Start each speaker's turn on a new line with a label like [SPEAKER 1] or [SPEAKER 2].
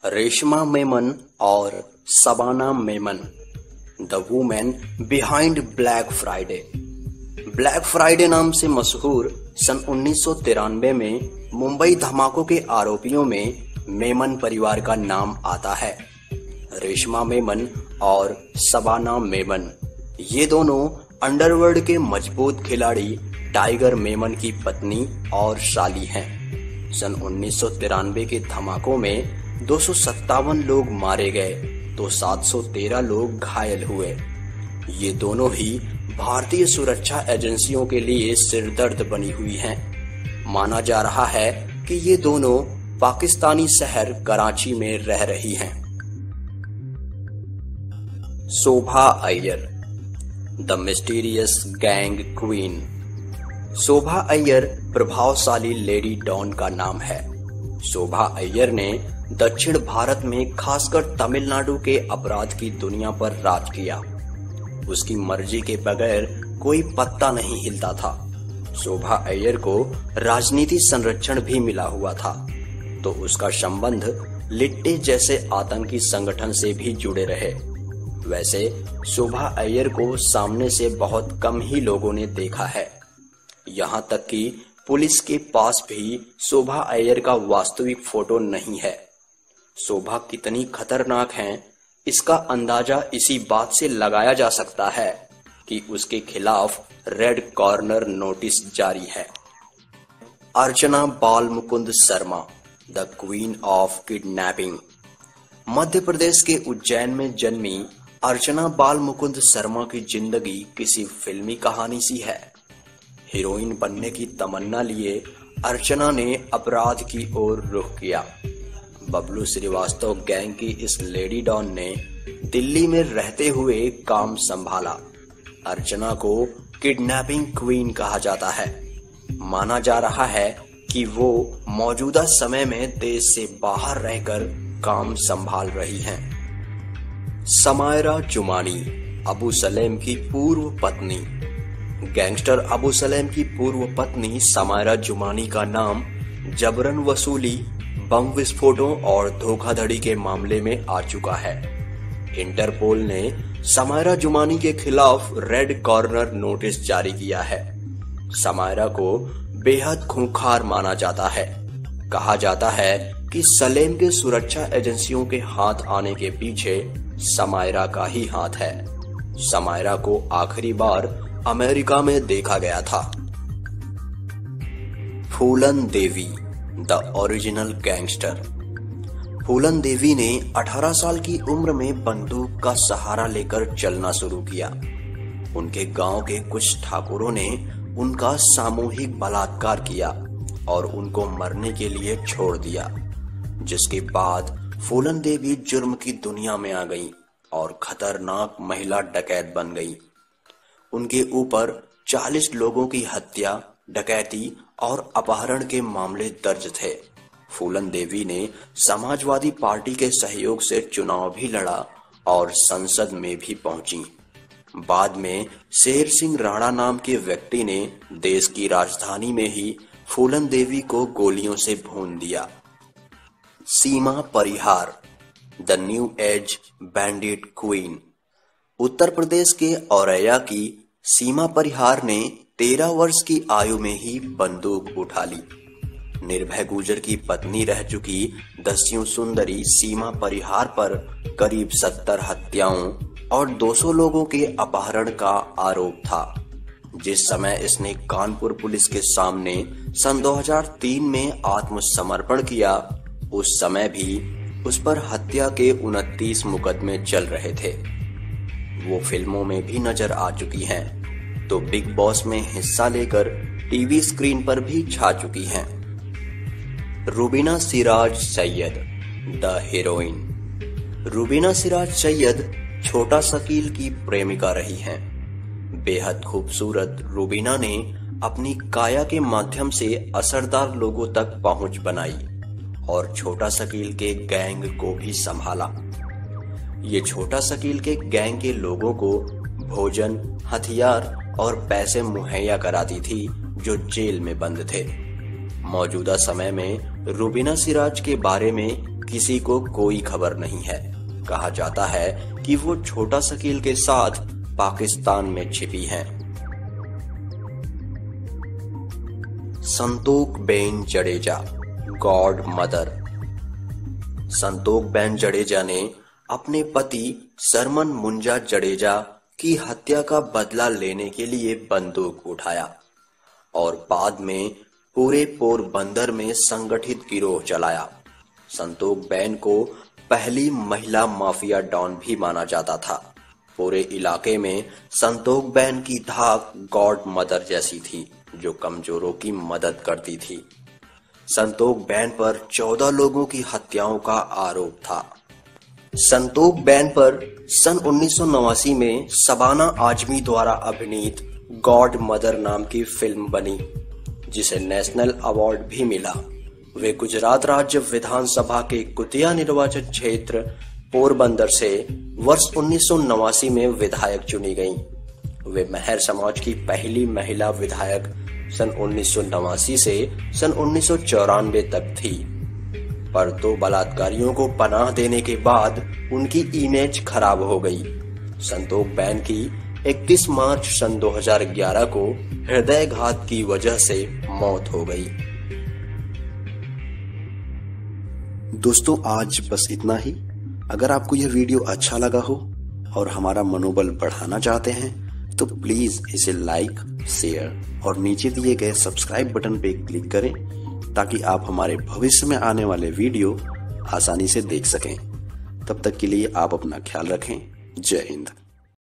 [SPEAKER 1] रेशमा मेमन और Shabana Memon, the women behind black Friday. Black Friday नाम से मशहूर सन 1993 में मुंबई धमाकों के आरोपियों में मेमन परिवार का नाम आता है। रेशमा मेमन और शबाना मेमन, ये दोनों अंडरवर्ल्ड के मजबूत खिलाड़ी टाइगर मेमन की पत्नी और साली हैं। सन 1993 के धमाकों में 257 लोग मारे गए तो 713 लोग घायल हुए। ये दोनों ही भारतीय सुरक्षा एजेंसियों के लिए सिरदर्द बनी हुई हैं। माना जा रहा है कि ये दोनों पाकिस्तानी शहर कराची में रह रही हैं। Shobha Iyer, the mysterious gang queen. Shobha Iyer प्रभावशाली लेडी डॉन का नाम है। शोभा अय्यर ने दक्षिण भारत में खासकर तमिलनाडु के अपराध की दुनिया पर राज किया। उसकी मर्जी के बगैर कोई पत्ता नहीं हिलता था। शोभा अय्यर को राजनीति संरक्षण भी मिला हुआ था, तो उसका संबंध लिट्टे जैसे आतंकी संगठन से भी जुड़े रहे। वैसे शोभा अय्यर को सामने से बहुत कम ही लोगों ने देखा है। यहाँ तक कि पुलिस के पास भी शोभा अय्यर का वास्तविक फोटो नहीं है। शोभा कितनी खतरनाक हैं, इसका अंदाजा इसी बात से लगाया जा सकता है कि उसके खिलाफ रेड कॉर्नर नोटिस जारी है। Archana Bal Mukund Sharma, the queen of kidnapping. Madhya Pradesh के उज्जैन में जन्मी अर्चना बाल मुकुंद शर्मा की जिंदगी किसी फिल्मी कहानी सी है। हीरोइन बनने की तमन्ना लिए अर्चना ने अपराध की ओर रुख किया। बबलू श्रीवास्तव गैंग की इस लेडी डॉन ने दिल्ली में रहते हुए काम संभाला। अर्चना को किडनैपिंग क्वीन कहा जाता है। माना जा रहा है कि वो मौजूदा समय में देश से बाहर रहकर काम संभाल रही हैं। समायरा जुमानी, अबू सलेम की पूर्व पत्नी। गैंगस्टर अबू सलेम की पूर्व पत्नी समायरा जुमानी का नाम जबरन वसूली, बम विस्फोटों और धोखाधड़ी के मामले में आ चुका है। इंटरपोल ने समायरा जुमानी के खिलाफ रेड कॉर्नर नोटिस जारी किया है। समायरा को बेहद खूंखार माना जाता है। कहा जाता है कि सलेम के सुरक्षा एजेंसियों के हाथ आने के पीछे समायरा का ही हाथ है। समायरा को आखिरी बार अमेरिका में देखा गया था। फूलन देवी, द ओरिजिनल गैंगस्टर। फूलन देवी ने 18 साल की उम्र में बंदूक का सहारा लेकर चलना शुरू किया। उनके गांव के कुछ ठाकुरों ने उनका सामूहिक बलात्कार किया और उनको मरने के लिए छोड़ दिया, जिसके बाद फूलन देवी जुर्म की दुनिया में आ गईं और खतरनाक महिला डकैत बन गईं। उनके ऊपर 40 लोगों की हत्या, डकैती और अपहरण के मामले दर्ज थे। फूलन देवी ने समाजवादी पार्टी के सहयोग से चुनाव भी लड़ा और संसद में भी पहुंची। बाद में शेर सिंह राणा नाम के व्यक्ति ने देश की राजधानी में ही फूलन देवी को गोलियों से भून दिया। Seema Parihar, the new age bandit queen. Uttar Pradesh के औरैया की सीमा परिहार ने 13 वर्ष की आयु में ही बंदूक उठा ली। निर्भय गुर्जर की पत्नी रह चुकी दस्यु सुंदरी सीमा परिहार पर करीब 70 हत्याओं और 200 लोगों के अपहरण का आरोप था। जिस समय इसने कानपुर पुलिस के सामने सन 2003 में आत्मसमर्पण किया, उस समय भी उस पर हत्या के 29 मुकदमे चल रहे थे। वो फिल्मों में भी नजर आ चुकी हैं, तो बिग बॉस में हिस्सा लेकर टीवी स्क्रीन पर भी छा चुकी हैं। Rubina Siraj Sayyed, the heroine. रुबीना सिराज सैयद छोटा शकील की प्रेमिका रही हैं। बेहद खूबसूरत रुबीना ने अपनी काया के माध्यम से असरदार लोगों तक पहुंच बनाई और छोटा शकील के गैंग को भी संभाला। ये छोटा शकील के गैंग के लोगों को भोजन, हथियार और पैसे मुहैया कराती थी जो जेल में बंद थे। मौजूदा समय में रुबीना सिराज के बारे में किसी को कोई खबर नहीं है। कहा जाता है कि वो छोटा शकील के साथ पाकिस्तान में छिपी हैं। Santokben Jadeja, godmother. संतोकबेन जडेजा ने अपने पति सरमन मुंजा जडेजा की हत्या का बदला लेने के लिए बंदूक उठाया और बाद में पूरे पोरबंदर में संगठित गिरोह चलाया। संतोकबेन को पहली महिला माफिया डॉन भी माना जाता था। पूरे इलाके में संतोकबेन की धाक गॉड मदर जैसी थी, जो कमजोरों की मदद करती थी। संतोकबेन पर 14 लोगों की हत्याओं का आरोप था। संतोकबेन पर सन 1989 में शबाना आजमी द्वारा अभिनीत गॉड मदर नाम की फिल्म बनी, जिसे नेशनल अवार्ड भी मिला। वे गुजरात राज्य विधानसभा के कुतिया निर्वाचन क्षेत्र पोरबंदर से वर्ष 1989 में विधायक चुनी गईं। वे महर समाज की पहली महिला विधायक सन 1989 से सन 1994 तक थी, पर 2 बलात्कारियों को पनाह देने के बाद उनकी इमेज खराब हो गई। संतोकबेन की 31 मार्च सन 2011 को हृदयघात की वजह से मौत हो गई।
[SPEAKER 2] दोस्तों, आज बस इतना ही। अगर आपको यह वीडियो अच्छा लगा हो और हमारा मनोबल बढ़ाना चाहते हैं तो प्लीज इसे लाइक, शेयर और नीचे दिए गए सब्सक्राइब बटन पे क्लिक करें, ताकि आप हमारे भविष्य में आने वाले वीडियो आसानी से देख सकें। तब तक के लिए आप अपना ख्याल रखें। जय हिंद।